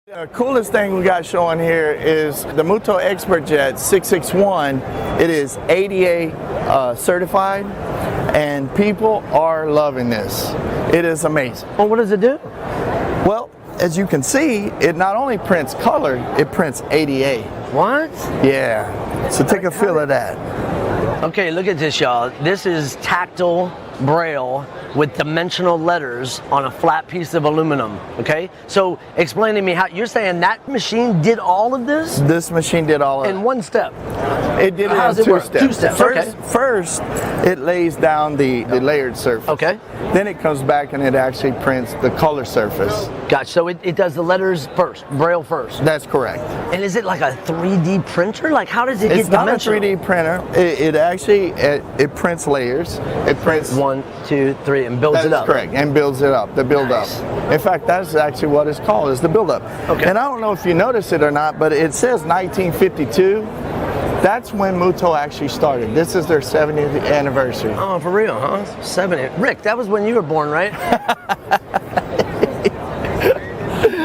The coolest thing we got showing here is the Mutoh ExpertJet 661. It is ADA certified, and people are loving this. It is amazing. Well, what does it do? Well, as you can see, it not only prints color, it prints ADA. What? Yeah. So take a feel of that. Okay, look at this, y'all. This is tactile braille with dimensional letters on a flat piece of aluminum. Okay, so explain to me how you're saying that machine did all of this? This machine did all of it in one step. It did it in two steps. 2 steps. First, it lays down the layered surface. Okay. Then it comes back and it actually prints the color surface. Gotcha. So it does the letters first, braille first. That's correct. And is it like a 3D printer? Like how does it It's get not dimensional? a 3D printer. It actually prints layers. It prints 1, 2, 3, and builds it up. That's correct, and builds it up. The build up. In fact, that's actually what it's called, is the build up. Okay. And I don't know if you noticed it or not, but it says 1952. That's when Mutoh actually started. This is their 70th anniversary. Oh, for real, huh? 70. Rick, that was when you were born, right?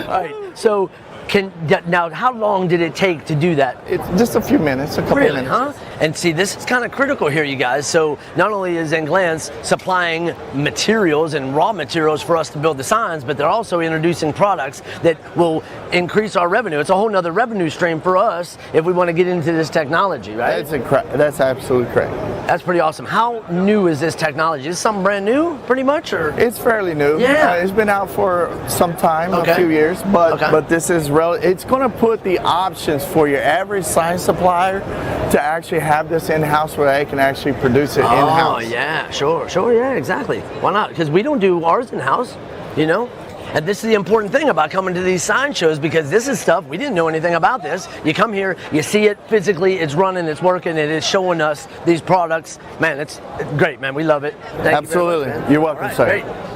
All right. So, now, how long did it take to do that? It's just a few minutes, a couple Really, minutes. huh? And see, this is kind of critical here, you guys. So not only is Glantz supplying materials and raw materials for us to build the signs, but they're also introducing products that will increase our revenue. It's a whole nother revenue stream for us if we want to get into this technology, right? That's absolutely correct. That's pretty awesome. How new is this technology? Is it something brand new, pretty much, or? It's fairly new. Yeah. It's been out for some time, Okay. a few years, but Okay. but this is it's going to put the options for your average sign supplier to actually have this in-house where they can actually produce it in-house. Oh, yeah, sure, yeah, exactly. Why not? Because we don't do ours in-house, you know? And this is the important thing about coming to these sign shows, because this is stuff, we didn't know anything about this. You come here, you see it physically, it's running, it's working, and it's showing us these products. Man, it's great, man. We love it. Thank Absolutely. you very much, man. You're welcome, All right, sir. Great.